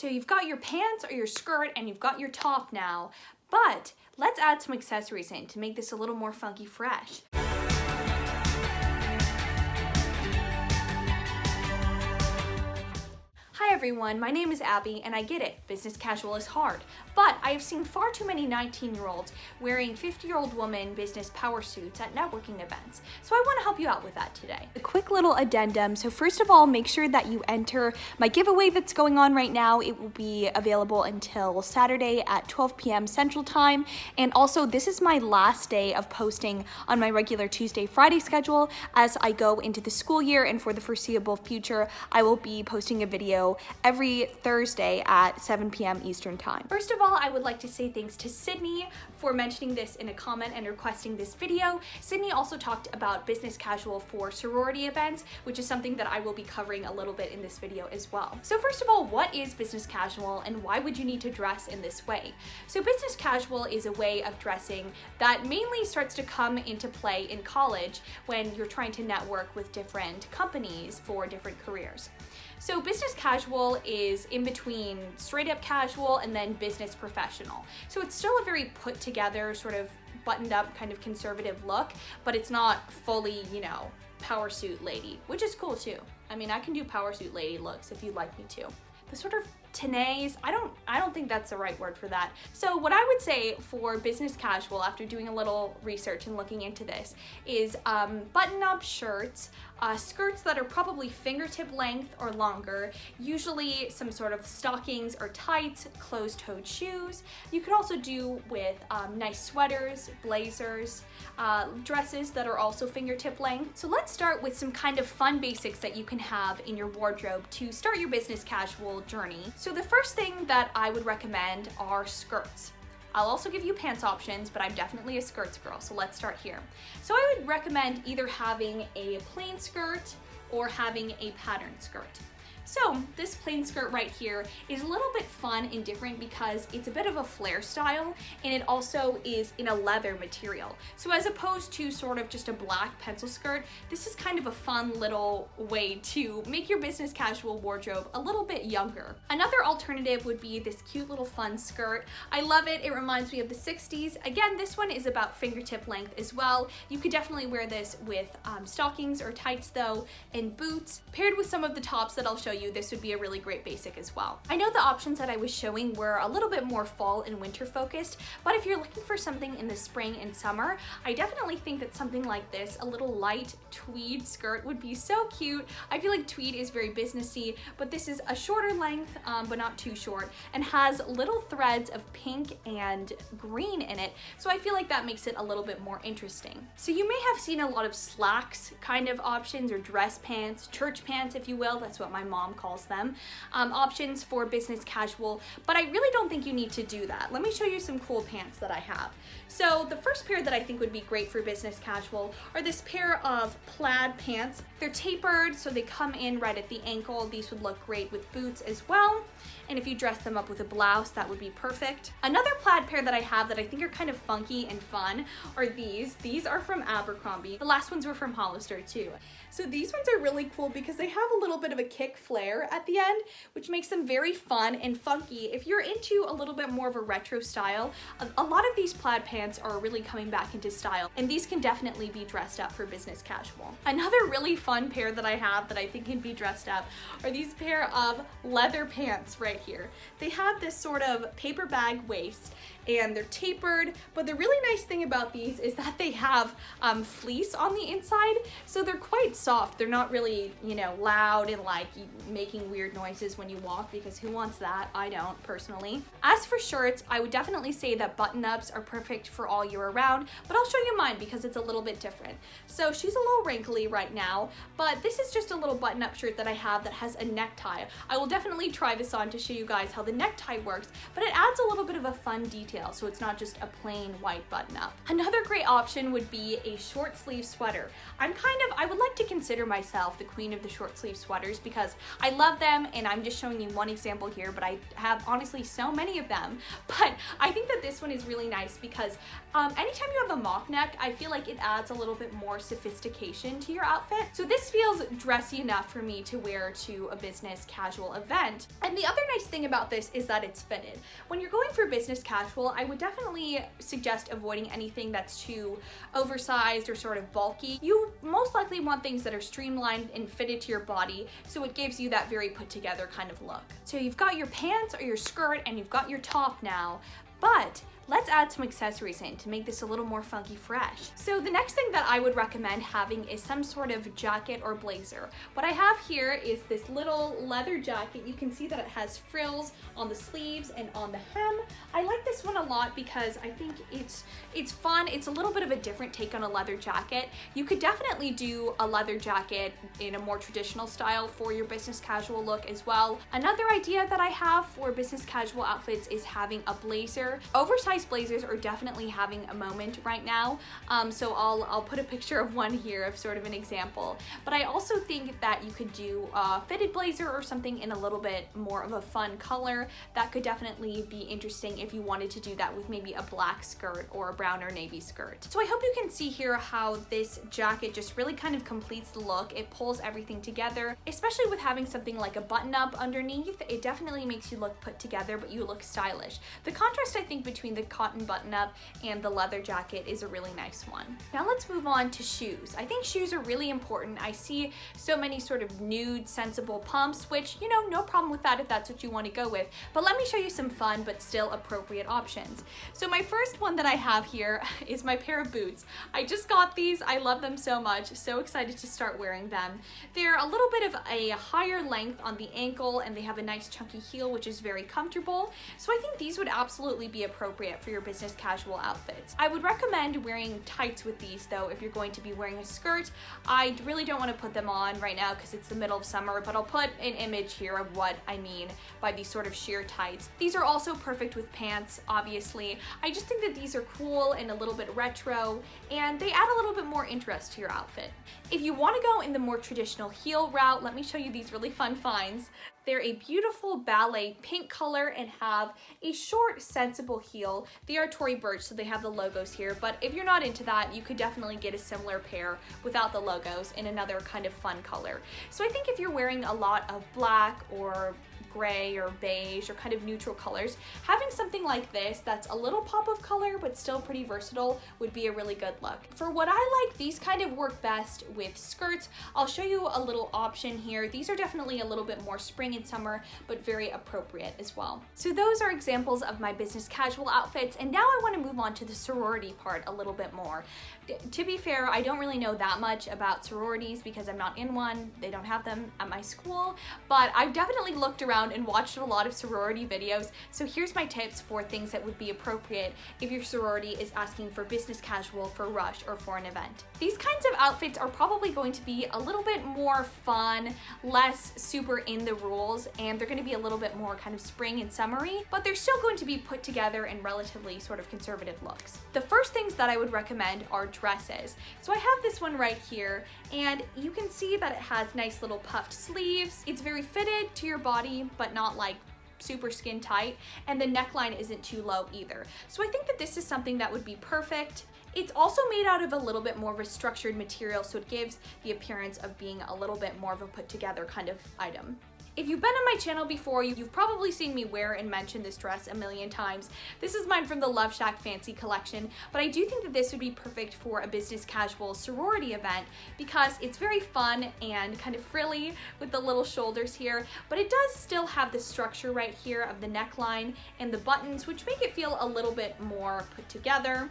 So you've got your pants or your skirt and you've got your top now, but let's add some accessories in to make this a little more funky fresh. Hi everyone, my name is Abby and I get it, business casual is hard, but I have seen far too many 19-year-olds wearing 50-year-old woman business power suits at networking events, so I want to help you out with that today. A quick little addendum, so first of all, make sure that you enter my giveaway that's going on right now. It will be available until Saturday at 12 p.m. Central Time, and also this is my last day of posting on my regular Tuesday, Friday schedule as I go into the school year, and for the foreseeable future, I will be posting a video every Thursday at 7 p.m. Eastern Time. First of all, I would like to say thanks to Sydney for mentioning this in a comment and requesting this video. Sydney also talked about business casual for sorority events, which is something that I will be covering a little bit in this video as well. So first of all, what is business casual and why would you need to dress in this way? So business casual is a way of dressing that mainly starts to come into play in college when you're trying to network with different companies for different careers. So business casual is in between straight up casual and then business professional. So it's still a very put together, sort of buttoned up kind of conservative look, but it's not fully, you know, power suit lady, which is cool too. I mean, I can do power suit lady looks if you'd like me to. The sort of tenays, I don't think that's the right word for that. So what I would say for business casual, after doing a little research and looking into this, is button-up shirts, skirts that are probably fingertip length or longer, usually some sort of stockings or tights, closed-toed shoes. You could also do with nice sweaters, blazers, dresses that are also fingertip length. So let's start with some kind of fun basics that you can have in your wardrobe to start your business casual journey. So the first thing that I would recommend are skirts. I'll also give you pants options, but I'm definitely a skirts girl, so let's start here. So I would recommend either having a plain skirt or having a patterned skirt. So this plain skirt right here is a little bit fun and different because it's a bit of a flare style and it also is in a leather material. So as opposed to sort of just a black pencil skirt, this is kind of a fun little way to make your business casual wardrobe a little bit younger. Another alternative would be this cute little fun skirt. I love it. It reminds me of the 60s. Again, this one is about fingertip length as well. You could definitely wear this with stockings or tights though, and boots. Paired with some of the tops that I'll show you, this would be a really great basic as well. I know the options that I was showing were a little bit more fall and winter focused, but if you're looking for something in the spring and summer, I definitely think that something like this, a little light tweed skirt, would be so cute. I feel like tweed is very businessy, but this is a shorter length, but not too short, and has little threads of pink and green in it, so I feel like that makes it a little bit more interesting. So you may have seen a lot of slacks kind of options, or dress pants, church pants if you will, that's what my mom calls them, options for business casual, but I really don't think you need to do that. Let me show you some cool pants that I have. So the first pair that I think would be great for business casual are this pair of plaid pants. They're tapered, so they come in right at the ankle. These would look great with boots as well. And if you dress them up with a blouse, that would be perfect. Another plaid pair that I have that I think are kind of funky and fun are these. These are from Abercrombie. The last ones were from Hollister too. So these ones are really cool because they have a little bit of a kick flare at the end, which makes them very fun and funky. If you're into a little bit more of a retro style, a lot of these plaid pants are really coming back into style, and these can definitely be dressed up for business casual. Another really fun pair that I have that I think can be dressed up are these pair of leather pants right here. They have this sort of paper bag waist and they're tapered, but the really nice thing about these is that they have fleece on the inside, so they're quite soft. They're not really, you know, loud and like making weird noises when you walk, because who wants that? I don't personally. As for shirts, I would definitely say that button-ups are perfect for all year round, but I'll show you mine because it's a little bit different. So she's a little wrinkly right now, but this is just a little button-up shirt that I have that has a necktie. I will definitely try this on to show you guys how the necktie works, but it adds a little bit of a fun detail, so it's not just a plain white button-up. Another great option would be a short sleeve sweater. I would like to consider myself the queen of the short sleeve sweaters because I love them, and I'm just showing you one example here, but I have honestly so many of them. But I think that this one is really nice because anytime you have a mock neck, I feel like it adds a little bit more sophistication to your outfit. So this feels dressy enough for me to wear to a business casual event. And the other nice thing about this is that it's fitted. When you're going for business casual, I would definitely suggest avoiding anything that's too oversized or sort of bulky. You most likely want things that are streamlined and fitted to your body, so it gives you that very put together kind of look. So you've got your pants or your skirt and you've got your top now, but let's add some accessories in to make this a little more funky fresh. So the next thing that I would recommend having is some sort of jacket or blazer. What I have here is this little leather jacket. You can see that it has frills on the sleeves and on the hem. I like this one a lot because I think it's fun. It's a little bit of a different take on a leather jacket. You could definitely do a leather jacket in a more traditional style for your business casual look as well. Another idea that I have for business casual outfits is having a blazer. Oversized blazers are definitely having a moment right now, so I'll put a picture of one here of sort of an example. But I also think that you could do a fitted blazer or something in a little bit more of a fun color. That could definitely be interesting if you wanted to do that with maybe a black skirt or a brown or navy skirt. So I hope you can see here how this jacket just really kind of completes the look. It pulls everything together, especially with having something like a button up underneath. It definitely makes you look put together, but you look stylish. The contrast, I think, between the cotton button-up and the leather jacket is a really nice one. Now let's move on to shoes. I think shoes are really important. I see so many sort of nude, sensible pumps, which, you know, no problem with that if that's what you want to go with. But let me show you some fun but still appropriate options. So my first one that I have here is my pair of boots. I just got these. I love them so much. So excited to start wearing them. They're a little bit of a higher length on the ankle, and they have a nice chunky heel, which is very comfortable. So I think these would absolutely be appropriate for your business casual outfits. I would recommend wearing tights with these though if you're going to be wearing a skirt. I really don't want to put them on right now because it's the middle of summer, but I'll put an image here of what I mean by these sort of sheer tights. These are also perfect with pants, obviously. I just think that these are cool and a little bit retro, and they add a little bit more interest to your outfit. If you want to go in the more traditional heel route, let me show you these really fun finds. They're a beautiful ballet pink color and have a short, sensible heel. They are Tory Burch, so they have the logos here, but if you're not into that, you could definitely get a similar pair without the logos in another kind of fun color. So I think if you're wearing a lot of black or gray or beige or kind of neutral colors, having something like this that's a little pop of color but still pretty versatile would be a really good look. For what I like, these kind of work best with skirts. I'll show you a little option here. These are definitely a little bit more spring and summer, but very appropriate as well. So those are examples of my business casual outfits, and now I want to move on to the sorority part a little bit more. To be fair, I don't really know that much about sororities because I'm not in one. They don't have them at my school, but I've definitely looked around and watched a lot of sorority videos. So here's my tips for things that would be appropriate if your sorority is asking for business casual for rush or for an event. These kinds of outfits are probably going to be a little bit more fun, less super in the rules, and they're going to be a little bit more kind of spring and summery, but they're still going to be put together in relatively sort of conservative looks. The first things that I would recommend are dresses. So I have this one right here, and you can see that it has nice little puffed sleeves. It's very fitted to your body, but not like super skin tight, and the neckline isn't too low either. So I think that this is something that would be perfect. It's also made out of a little bit more of a structured material, so it gives the appearance of being a little bit more of a put together kind of item. If you've been on my channel before, you've probably seen me wear and mention this dress a million times. This is mine from the Love Shack Fancy collection, but I do think that this would be perfect for a business casual sorority event because it's very fun and kind of frilly with the little shoulders here, but it does still have the structure right here of the neckline and the buttons, which make it feel a little bit more put together.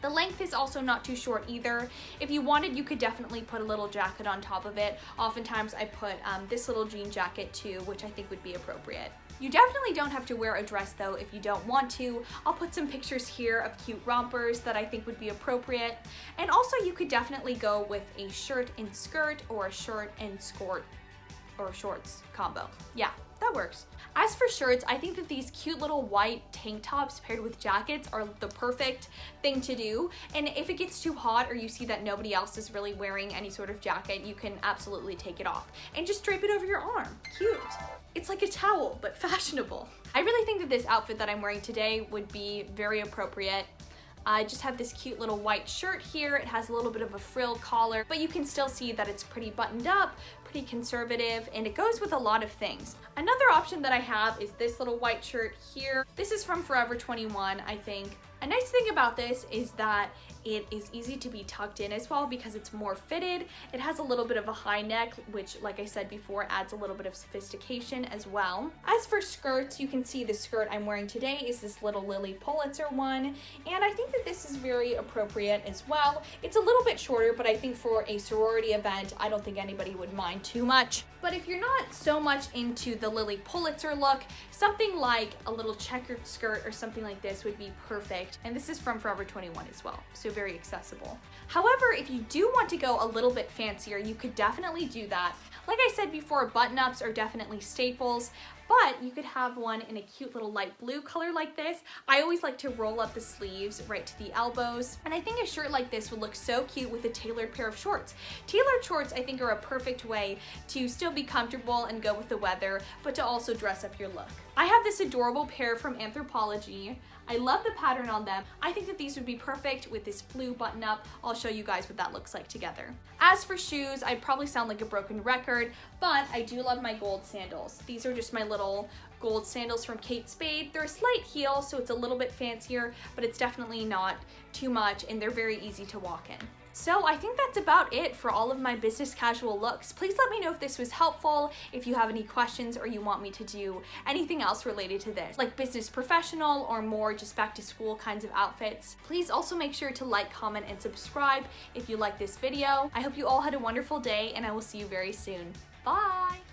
The length is also not too short either. If you wanted, you could definitely put a little jacket on top of it. Oftentimes I put this little jean jacket too, which I think would be appropriate. You definitely don't have to wear a dress though if you don't want to. I'll put some pictures here of cute rompers that I think would be appropriate. And also you could definitely go with a shirt and skirt or a shirt and skirt or shorts combo. Yeah, that works. As for shirts, I think that these cute little white tank tops paired with jackets are the perfect thing to do. And if it gets too hot or you see that nobody else is really wearing any sort of jacket, you can absolutely take it off and just drape it over your arm. Cute. It's like a towel, but fashionable. I really think that this outfit that I'm wearing today would be very appropriate. I just have this cute little white shirt here. It has a little bit of a frill collar, but you can still see that it's pretty buttoned up, pretty conservative, and it goes with a lot of things. Another option that I have is this little white shirt here. This is from Forever 21, I think. A nice thing about this is that it is easy to be tucked in as well because it's more fitted. It has a little bit of a high neck, which, like I said before, adds a little bit of sophistication as well. As for skirts, you can see the skirt I'm wearing today is this little Lily Pulitzer one, and I think that this is very appropriate as well. It's a little bit shorter, but I think for a sorority event, I don't think anybody would mind too much. But if you're not so much into the Lily Pulitzer look, something like a little checkered skirt or something like this would be perfect. And this is from Forever 21 as well, so very accessible. However, if you do want to go a little bit fancier, you could definitely do that. Like I said before, button-ups are definitely staples, but you could have one in a cute little light blue color like this. I always like to roll up the sleeves right to the elbows, and I think a shirt like this would look so cute with a tailored pair of shorts. Tailored shorts, I think, are a perfect way to still be comfortable and go with the weather, but to also dress up your look. I have this adorable pair from Anthropologie. I love the pattern on them. I think that these would be perfect with this blue button up. I'll show you guys what that looks like together. As for shoes, I'd probably sound like a broken record, but I do love my gold sandals. These are just my little gold sandals from Kate Spade. They're a slight heel, so it's a little bit fancier, but it's definitely not too much, and they're very easy to walk in. So I think that's about it for all of my business casual looks. Please let me know if this was helpful, if you have any questions or you want me to do anything else related to this, like business professional or more just back to school kinds of outfits. Please also make sure to like, comment, and subscribe if you like this video. I hope you all had a wonderful day, and I will see you very soon. Bye!